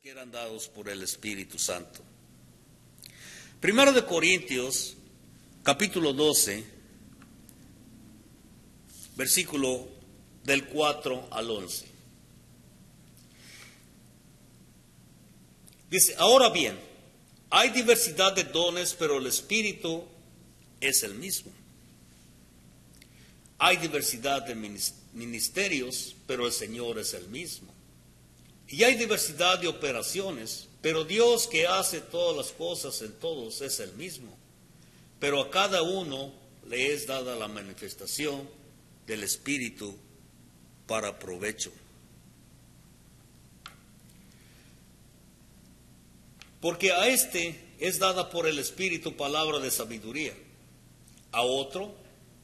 que eran dados por el Espíritu Santo. Primero de Corintios, capítulo 12, versículo del 4 al 11. Dice, ahora bien, hay diversidad de dones, pero el Espíritu es el mismo. Hay diversidad de ministerios, pero el Señor es el mismo. Y hay diversidad de operaciones, pero Dios que hace todas las cosas en todos es el mismo. Pero a cada uno le es dada la manifestación del Espíritu para provecho. Porque a este es dada por el Espíritu palabra de sabiduría, a otro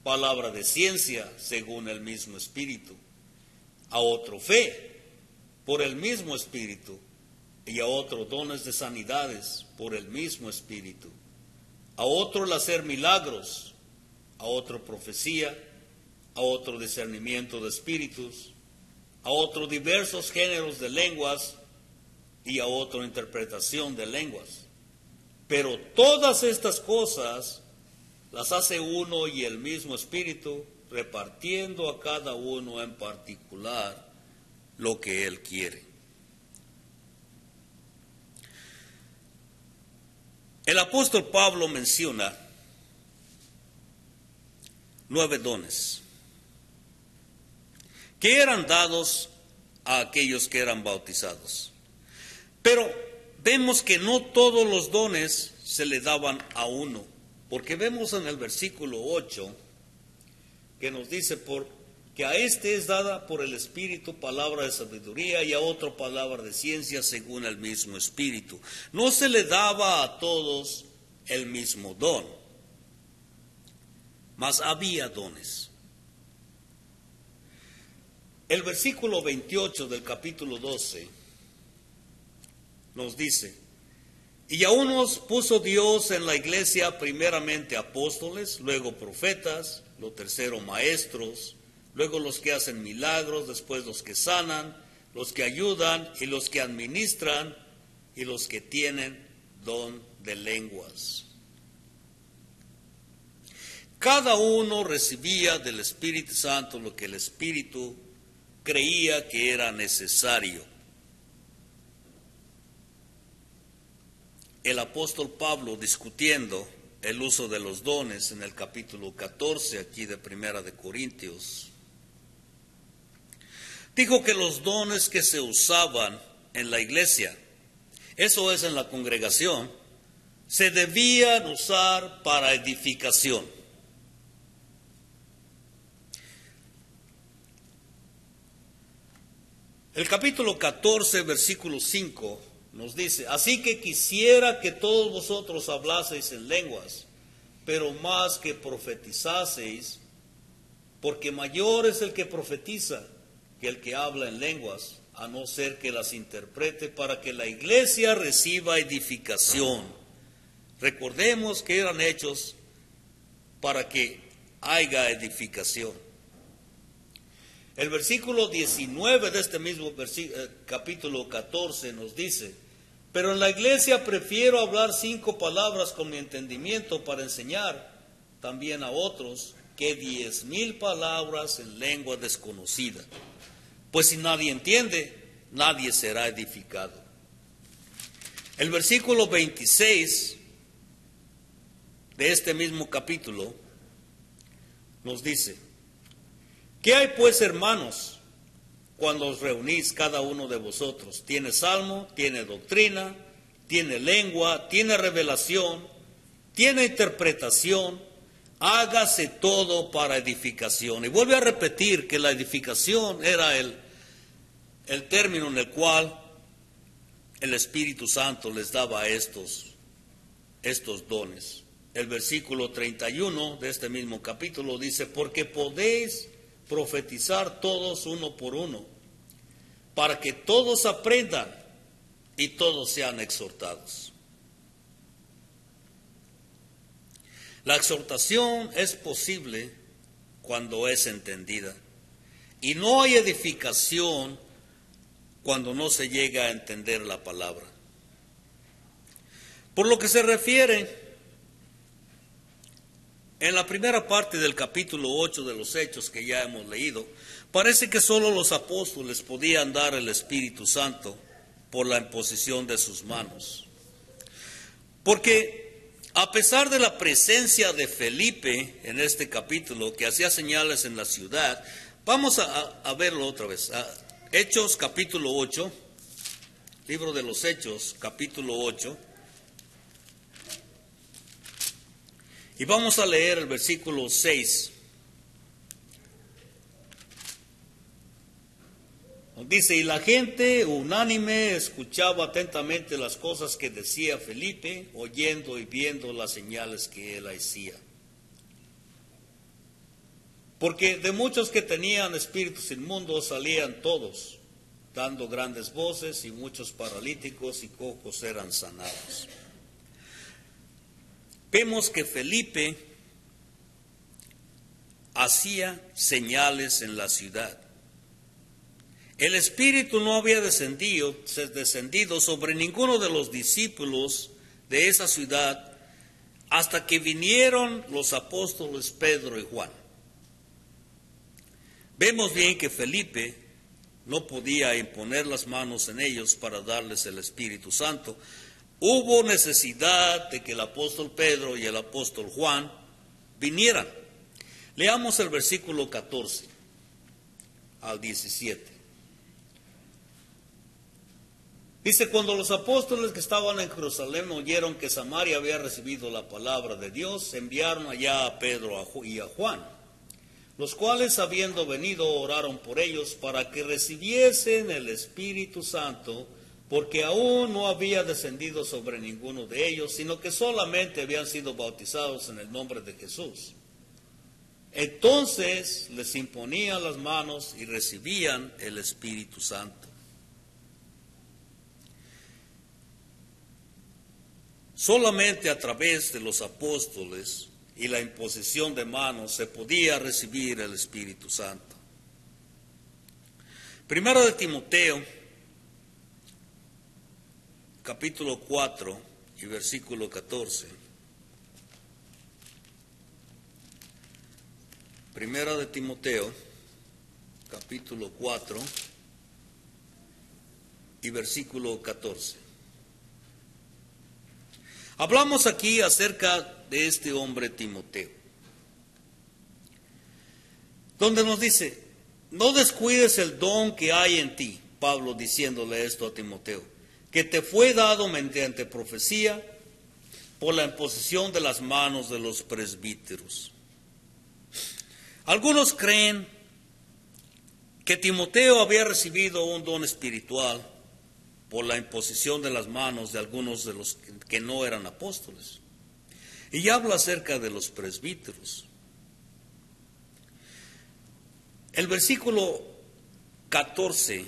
palabra de ciencia según el mismo Espíritu, a otro fe por el mismo Espíritu, y a otro dones de sanidades por el mismo Espíritu, a otro el hacer milagros, a otro profecía, a otro discernimiento de espíritus, a otro diversos géneros de lenguas y a otro interpretación de lenguas. Pero todas estas cosas las hace uno y el mismo Espíritu, repartiendo a cada uno en particular lo que Él quiere. El apóstol Pablo menciona 9 dones que eran dados a aquellos que eran bautizados. Pero vemos que no todos los dones se le daban a uno, porque vemos en el versículo 8 que nos dice que a este es dada por el Espíritu palabra de sabiduría y a otro palabra de ciencia según el mismo Espíritu. No se le daba a todos el mismo don, mas había dones. El versículo 28 del capítulo 12 nos dice, y a unos puso Dios en la iglesia primeramente apóstoles, luego profetas, lo tercero maestros, luego los que hacen milagros, después los que sanan, los que ayudan y los que administran y los que tienen don de lenguas. Cada uno recibía del Espíritu Santo lo que el Espíritu creía que era necesario. El apóstol Pablo, discutiendo el uso de los dones en el capítulo 14 aquí de Primera de Corintios, dijo que los dones que se usaban en la iglesia, eso es en la congregación, se debían usar para edificación. El capítulo 14, versículo 5 nos dice, así que quisiera que todos vosotros hablaseis en lenguas, pero más que profetizaseis, porque mayor es el que profetiza que el que habla en lenguas, a no ser que las interprete, para que la iglesia reciba edificación. Recordemos que eran hechos para que haya edificación. El versículo 19 de este mismo capítulo 14 nos dice, pero en la iglesia prefiero hablar 5 palabras con mi entendimiento para enseñar también a otros que 10,000 palabras en lengua desconocida. Pues si nadie entiende, nadie será edificado. El versículo 26 de este mismo capítulo nos dice, ¿qué hay pues, hermanos, cuando os reunís cada uno de vosotros? ¿Tiene salmo? ¿Tiene doctrina? ¿Tiene lengua? ¿Tiene revelación? ¿Tiene interpretación? Hágase todo para edificación. Y vuelve a repetir que la edificación era el término en el cual el Espíritu Santo les daba estos dones. El versículo 31 de este mismo capítulo dice, porque podéis profetizar todos uno por uno, para que todos aprendan y todos sean exhortados. La exhortación es posible cuando es entendida, y no hay edificación cuando no se llega a entender la palabra. Por lo que se refiere, en la primera parte del capítulo 8 de los Hechos que ya hemos leído, parece que solo los apóstoles podían dar el Espíritu Santo por la imposición de sus manos. Porque a pesar de la presencia de Felipe en este capítulo, que hacía señales en la ciudad, vamos a verlo otra vez. Hechos capítulo 8, libro de los Hechos capítulo 8. Y vamos a leer el versículo 6. Dice, y la gente unánime escuchaba atentamente las cosas que decía Felipe, oyendo y viendo las señales que él hacía. Porque de muchos que tenían espíritus inmundos salían todos, dando grandes voces, y muchos paralíticos y cojos eran sanados. Vemos que Felipe hacía señales en la ciudad. El Espíritu no había descendido sobre ninguno de los discípulos de esa ciudad hasta que vinieron los apóstoles Pedro y Juan. Vemos bien que Felipe no podía imponer las manos en ellos para darles el Espíritu Santo. Hubo necesidad de que el apóstol Pedro y el apóstol Juan vinieran. Leamos el versículo 14 al 17. Dice, cuando los apóstoles que estaban en Jerusalén oyeron que Samaria había recibido la palabra de Dios, enviaron allá a Pedro y a Juan, los cuales, habiendo venido, oraron por ellos para que recibiesen el Espíritu Santo, porque aún no había descendido sobre ninguno de ellos, sino que solamente habían sido bautizados en el nombre de Jesús. Entonces les imponían las manos y recibían el Espíritu Santo. Solamente a través de los apóstoles y la imposición de manos se podía recibir el Espíritu Santo. Primero de Timoteo, capítulo 4 y versículo 14. Primera de Timoteo, capítulo 4 y versículo 14. Hablamos aquí acerca de este hombre Timoteo, donde nos dice, no descuides el don que hay en ti, Pablo diciéndole esto a Timoteo, que te fue dado mediante profecía por la imposición de las manos de los presbíteros. Algunos creen que Timoteo había recibido un don espiritual por la imposición de las manos de algunos de los que no eran apóstoles. Y habla acerca de los presbíteros. El versículo 14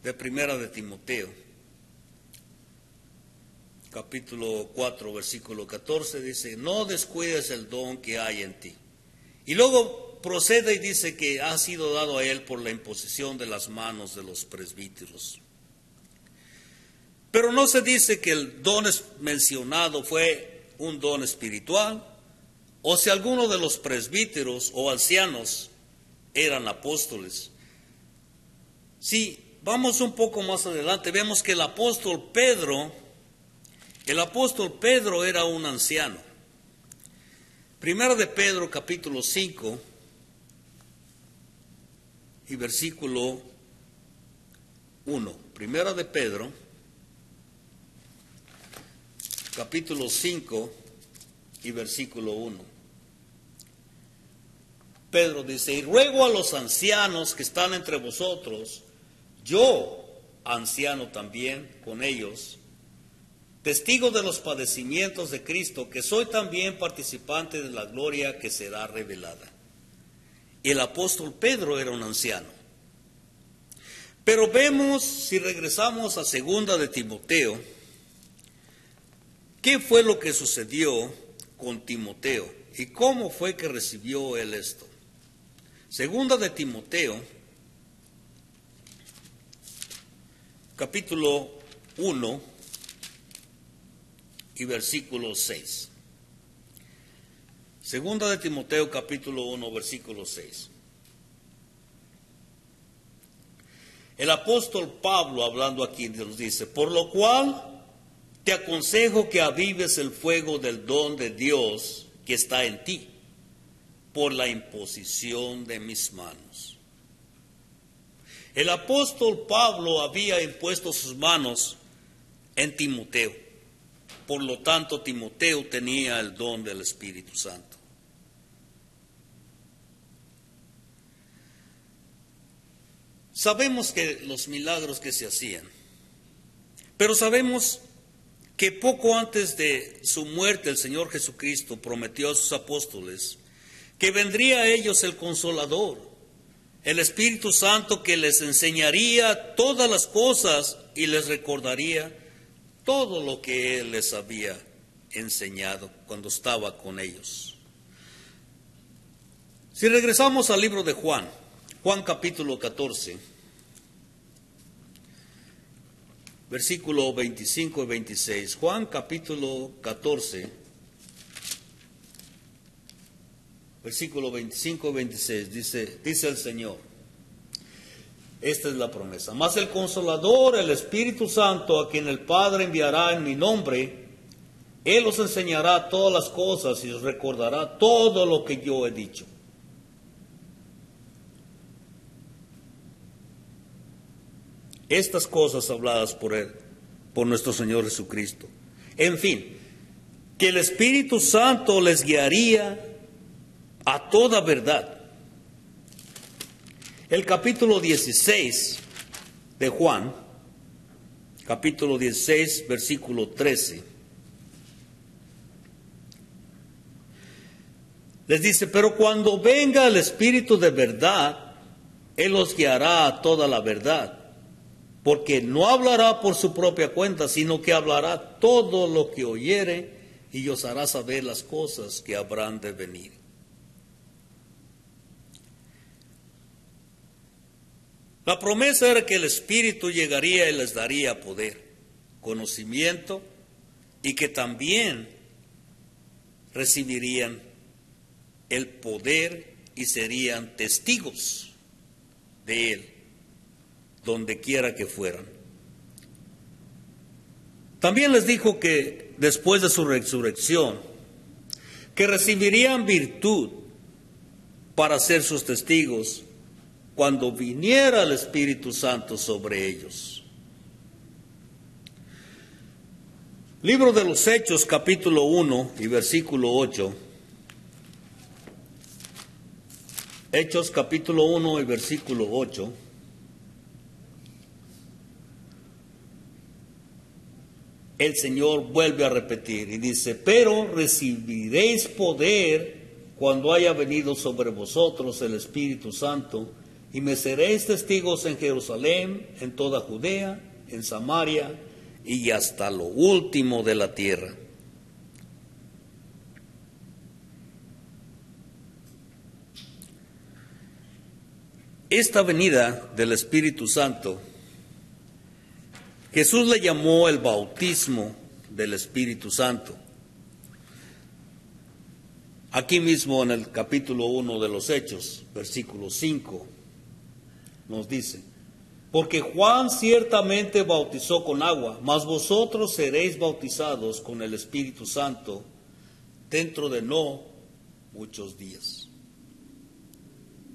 de Primera de Timoteo, capítulo 4, versículo 14, dice, no descuides el don que hay en ti. Y luego procede y dice que ha sido dado a él por la imposición de las manos de los presbíteros. Pero no se dice que el don mencionado fue un don espiritual, o si alguno de los presbíteros o ancianos eran apóstoles. Si vamos un poco más adelante, vemos que el apóstol Pedro era un anciano. Primera de Pedro, capítulo 5 y versículo 1. Primera de Pedro, capítulo 5 y versículo 1. Pedro dice, y ruego a los ancianos que están entre vosotros, yo, anciano también con ellos, testigo de los padecimientos de Cristo, que soy también participante de la gloria que será revelada. El apóstol Pedro era un anciano. Pero vemos, si regresamos a segunda de Timoteo, ¿qué fue lo que sucedió con Timoteo? ¿Y cómo fue que recibió él esto? Segunda de Timoteo, capítulo 1 y versículo 6. Segunda de Timoteo, capítulo 1, versículo 6. El apóstol Pablo, hablando aquí, nos dice: por lo cual te aconsejo que avives el fuego del don de Dios que está en ti, por la imposición de mis manos. El apóstol Pablo había impuesto sus manos en Timoteo. Por lo tanto, Timoteo tenía el don del Espíritu Santo. Sabemos que los milagros que se hacían, pero sabemos que poco antes de su muerte el Señor Jesucristo prometió a sus apóstoles que vendría a ellos el Consolador, el Espíritu Santo, que les enseñaría todas las cosas y les recordaría todo lo que Él les había enseñado cuando estaba con ellos. Si regresamos al libro de Juan, Juan capítulo 14, versículo 25 y 26. Juan capítulo 14, versículo 25 y 26, dice el Señor, esta es la promesa: mas el Consolador, el Espíritu Santo, a quien el Padre enviará en mi nombre, Él os enseñará todas las cosas y os recordará todo lo que yo he dicho. Estas cosas habladas por Él, por nuestro Señor Jesucristo. En fin, que el Espíritu Santo les guiaría a toda verdad. El capítulo 16 de Juan, capítulo 16, versículo 13, les dice: pero cuando venga el Espíritu de verdad, Él os guiará a toda la verdad, porque no hablará por su propia cuenta, sino que hablará todo lo que oyere y os hará saber las cosas que habrán de venir. La promesa era que el Espíritu llegaría y les daría poder, conocimiento, y que también recibirían el poder y serían testigos de Él, donde quiera que fueran. También les dijo que después de su resurrección, que recibirían virtud para ser sus testigos cuando viniera el Espíritu Santo sobre ellos. Libro de los Hechos, capítulo 1 y versículo 8. Hechos, capítulo 1 y versículo 8. El Señor vuelve a repetir y dice: pero recibiréis poder cuando haya venido sobre vosotros el Espíritu Santo, y me seréis testigos en Jerusalén, en toda Judea, en Samaria y hasta lo último de la tierra. Esta venida del Espíritu Santo, Jesús le llamó el bautismo del Espíritu Santo. Aquí mismo en el capítulo 1 de los Hechos, versículo 5, nos dice: porque Juan ciertamente bautizó con agua, mas vosotros seréis bautizados con el Espíritu Santo dentro de no muchos días.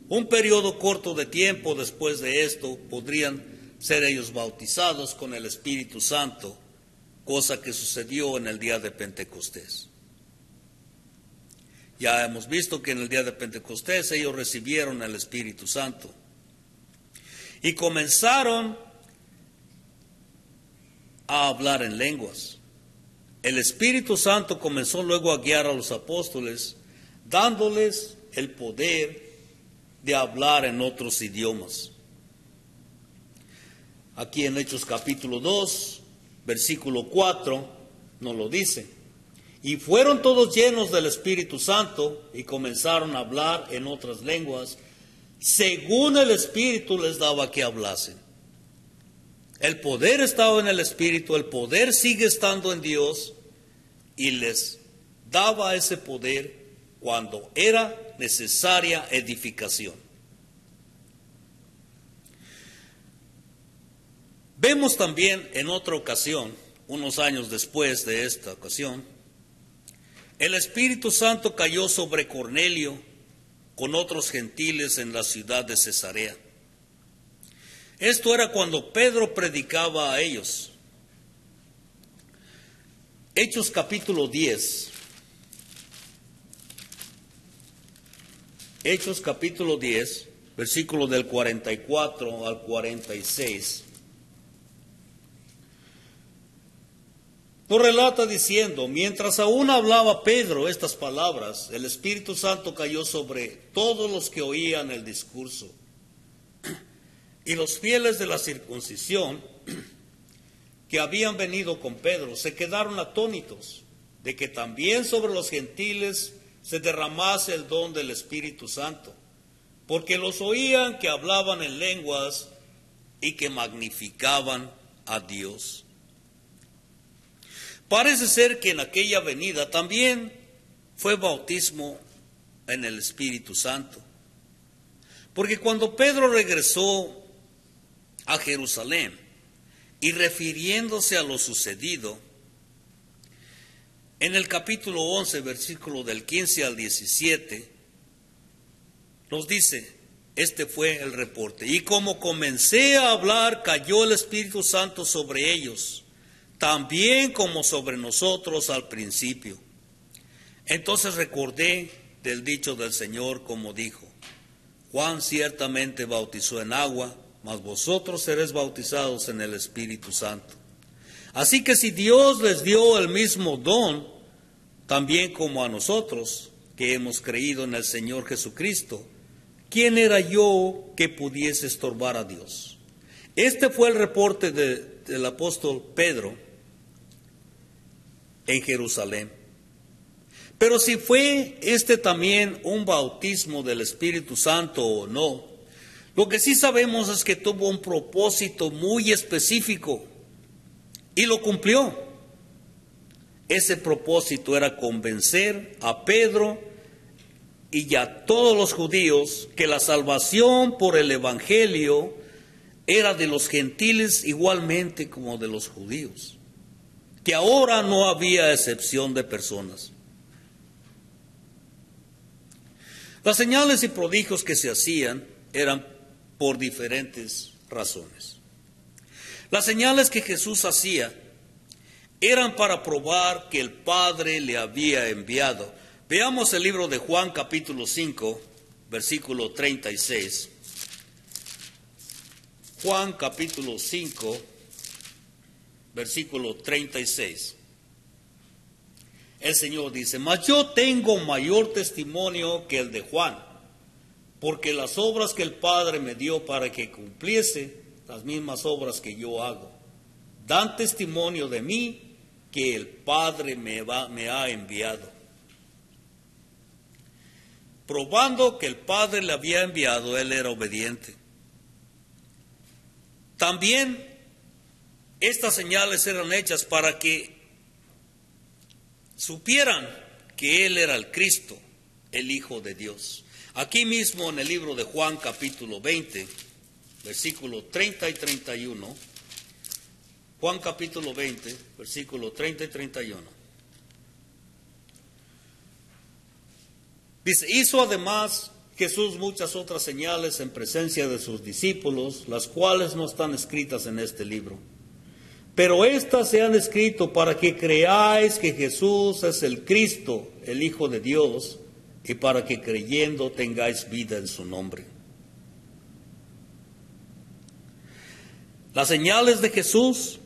Un periodo corto de tiempo después de esto podrían ser ellos bautizados con el Espíritu Santo, cosa que sucedió en el día de Pentecostés. Ya hemos visto que en el día de Pentecostés ellos recibieron el Espíritu Santo y comenzaron a hablar en lenguas. El Espíritu Santo comenzó luego a guiar a los apóstoles, dándoles el poder de hablar en otros idiomas. Aquí en Hechos capítulo 2, versículo 4, nos lo dice: y fueron todos llenos del Espíritu Santo y comenzaron a hablar en otras lenguas, según el Espíritu les daba que hablasen. El poder estaba en el Espíritu, el poder sigue estando en Dios y les daba ese poder cuando era necesaria edificación. Vemos también en otra ocasión, unos años después de esta ocasión, el Espíritu Santo cayó sobre Cornelio con otros gentiles en la ciudad de Cesarea. Esto era cuando Pedro predicaba a ellos. Hechos capítulo 10. Hechos capítulo 10, versículo del 44 al 46. Nos relata diciendo, mientras aún hablaba Pedro estas palabras, el Espíritu Santo cayó sobre todos los que oían el discurso. Y los fieles de la circuncisión que habían venido con Pedro se quedaron atónitos de que también sobre los gentiles se derramase el don del Espíritu Santo, porque los oían que hablaban en lenguas y que magnificaban a Dios. Parece ser que en aquella venida también fue bautismo en el Espíritu Santo, porque cuando Pedro regresó a Jerusalén y refiriéndose a lo sucedido, en el capítulo 11, versículo del 15 al 17, nos dice, este fue el reporte. Y como comencé a hablar, cayó el Espíritu Santo sobre ellos, también como sobre nosotros al principio. Entonces recordé del dicho del Señor como dijo, Juan ciertamente bautizó en agua, mas vosotros seréis bautizados en el Espíritu Santo. Así que si Dios les dio el mismo don, también como a nosotros, que hemos creído en el Señor Jesucristo, ¿quién era yo que pudiese estorbar a Dios? Este fue el reporte del apóstol Pedro en Jerusalén. Pero si fue este también un bautismo del Espíritu Santo o no, lo que sí sabemos es que tuvo un propósito muy específico y lo cumplió. Ese propósito era convencer a Pedro y a todos los judíos que la salvación por el Evangelio era de los gentiles igualmente como de los judíos, que ahora no había excepción de personas. Las señales y prodigios que se hacían eran por diferentes razones. Las señales que Jesús hacía eran para probar que el Padre le había enviado. Veamos el libro de Juan capítulo 5, versículo 36. Juan capítulo 5, versículo 36. El Señor dice, mas yo tengo mayor testimonio que el de Juan, porque las obras que el Padre me dio para que cumpliese, las mismas obras que yo hago, dan testimonio de mí que el Padre me ha enviado. Probando que el Padre le había enviado, él era obediente. También estas señales eran hechas para que supieran que él era el Cristo, el Hijo de Dios. Aquí mismo en el libro de Juan capítulo 20, versículo 30 y 31, Juan capítulo 20, versículo 30 y 31. Dice, hizo además Jesús muchas otras señales en presencia de sus discípulos, las cuales no están escritas en este libro. Pero estas se han escrito para que creáis que Jesús es el Cristo, el Hijo de Dios, y para que creyendo tengáis vida en su nombre. Las señales de Jesús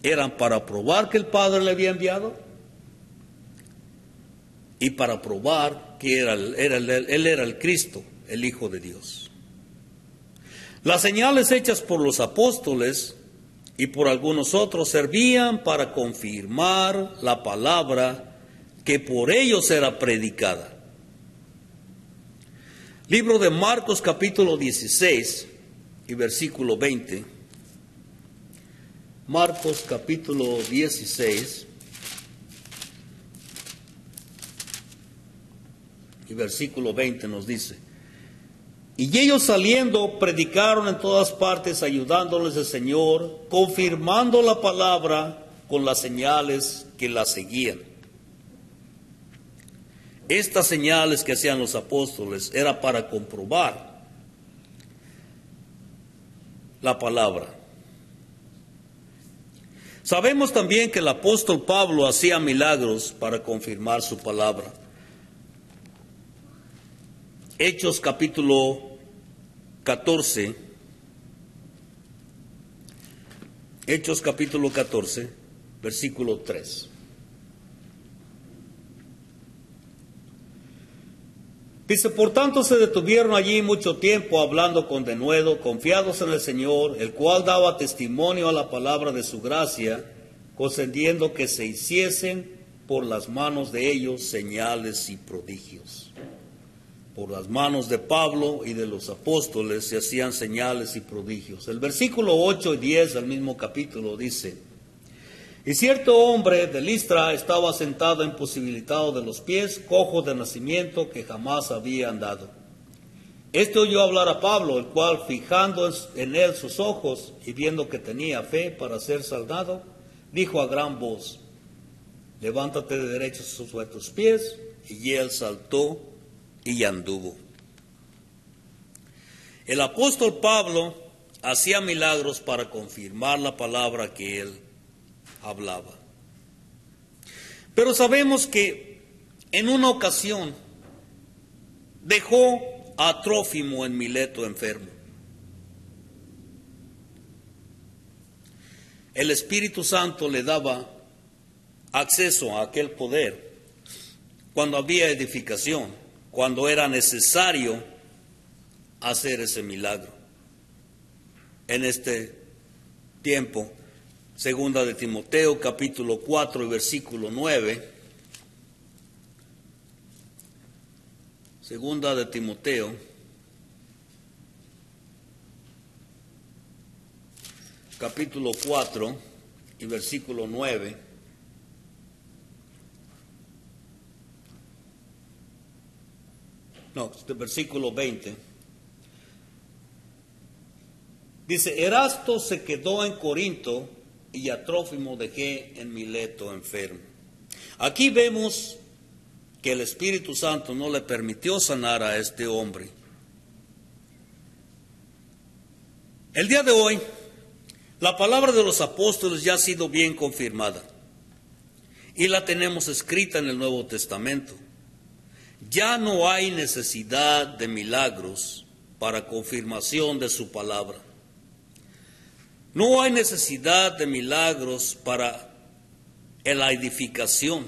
eran para probar que el Padre le había enviado y para probar que él era el Cristo, el Hijo de Dios. Las señales hechas por los apóstoles y por algunos otros servían para confirmar la palabra que por ellos era predicada. Libro de Marcos capítulo 16 y versículo 20. Marcos capítulo 16 y versículo 20 nos dice: y ellos saliendo predicaron en todas partes, ayudándoles el Señor, confirmando la palabra con las señales que la seguían. Estas señales que hacían los apóstoles era para comprobar la palabra. Sabemos también que el apóstol Pablo hacía milagros para confirmar su palabra. Hechos capítulo 14. Hechos capítulo 14, versículo 3. Dice: por tanto se detuvieron allí mucho tiempo hablando con denuedo, confiados en el Señor, el cual daba testimonio a la palabra de su gracia, concediendo que se hiciesen por las manos de ellos señales y prodigios. Por las manos de Pablo y de los apóstoles se hacían señales y prodigios. El versículo 8 y 10 del mismo capítulo dice: y cierto hombre de Listra estaba sentado imposibilitado de los pies, cojo de nacimiento, que jamás había andado. Este oyó hablar a Pablo, el cual, fijando en él sus ojos y viendo que tenía fe para ser saldado, dijo a gran voz: levántate de derecho sobre tus pies. Y él saltó y anduvo. El apóstol Pablo hacía milagros para confirmar la palabra que él hablaba. Pero sabemos que en una ocasión dejó a Trófimo en Mileto enfermo. El Espíritu Santo le daba acceso a aquel poder cuando había edificación, cuando era necesario hacer ese milagro. En este tiempo, segunda de Timoteo, capítulo 4 y versículo 9. Segunda de Timoteo, capítulo 4 y versículo 9. No, versículo 20. Dice: Erasto se quedó en Corinto y a Trófimo dejé en Mileto enfermo. Aquí vemos que el Espíritu Santo no le permitió sanar a este hombre. El día de hoy, la palabra de los apóstoles ya ha sido bien confirmada y la tenemos escrita en el Nuevo Testamento. Ya no hay necesidad de milagros para confirmación de su palabra. No hay necesidad de milagros para la edificación,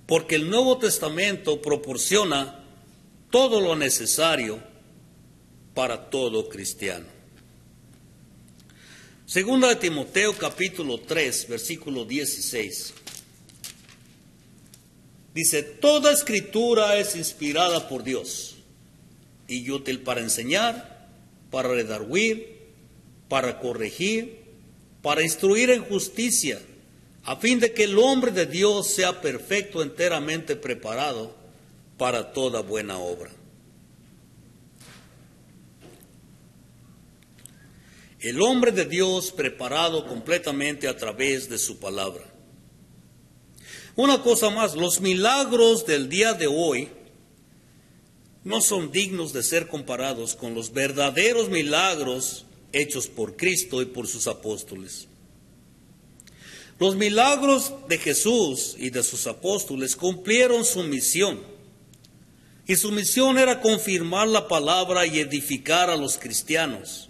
porque el Nuevo Testamento proporciona todo lo necesario para todo cristiano. Segunda de Timoteo capítulo 3, versículo 16. Dice: toda escritura es inspirada por Dios y útil para enseñar, para redarguir, para corregir, para instruir en justicia, a fin de que el hombre de Dios sea perfecto, enteramente preparado para toda buena obra. El hombre de Dios preparado completamente a través de su palabra. Una cosa más, los milagros del día de hoy no son dignos de ser comparados con los verdaderos milagros hechos por Cristo y por sus apóstoles. Los milagros de Jesús y de sus apóstoles cumplieron su misión, y su misión era confirmar la palabra y edificar a los cristianos,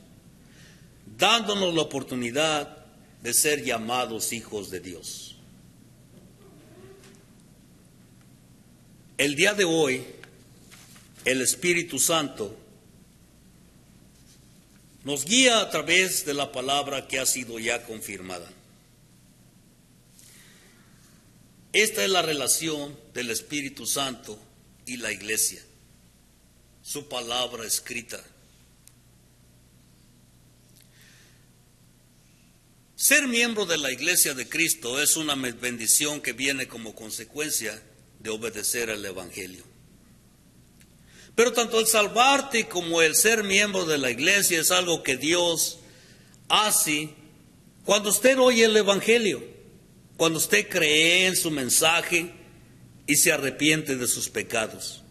dándonos la oportunidad de ser llamados hijos de Dios. El día de hoy, el Espíritu Santo nos guía a través de la palabra que ha sido ya confirmada. Esta es la relación del Espíritu Santo y la iglesia. su palabra escrita. Ser miembro de la Iglesia de Cristo es una bendición que viene como consecuencia de obedecer al Evangelio. Pero tanto el salvarte como el ser miembro de la Iglesia es algo que Dios hace cuando usted oye el Evangelio, cuando usted cree en su mensaje y se arrepiente de sus pecados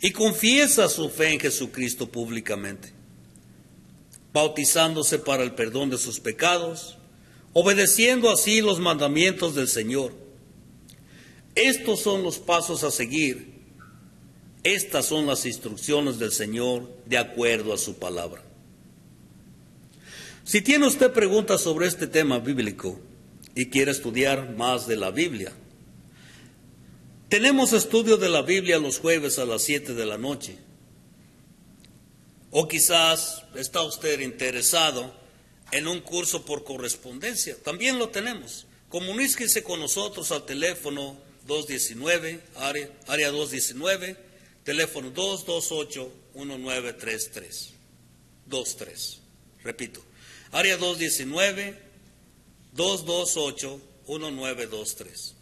y confiesa su fe en Jesucristo públicamente, bautizándose para el perdón de sus pecados, obedeciendo así los mandamientos del Señor. Estos son los pasos a seguir. Estas son las instrucciones del Señor de acuerdo a su palabra. Si tiene usted preguntas sobre este tema bíblico y quiere estudiar más de la Biblia, tenemos estudio de la Biblia los jueves a las 7 de la noche. O quizás está usted interesado en un curso por correspondencia. También lo tenemos. Comuníquese con nosotros al teléfono 219, área 219, teléfono 228-1933. 23. Repito, área 219-228-1923.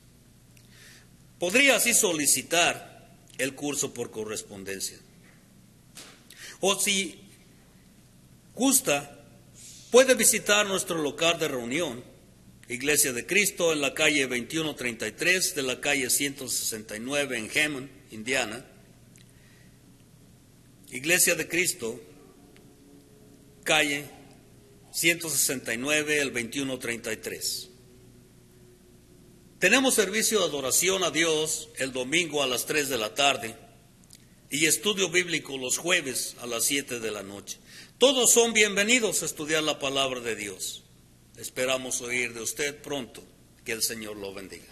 Podría así solicitar el curso por correspondencia. O si gusta, puede visitar nuestro local de reunión, Iglesia de Cristo, en la calle 2133 de la calle 169 en Hammond, Indiana. Iglesia de Cristo, calle 169, el 2133. Tenemos servicio de adoración a Dios el domingo a las 3 de la tarde y estudio bíblico los jueves a las 7 de la noche. Todos son bienvenidos a estudiar la palabra de Dios. Esperamos oír de usted pronto. Que el Señor lo bendiga.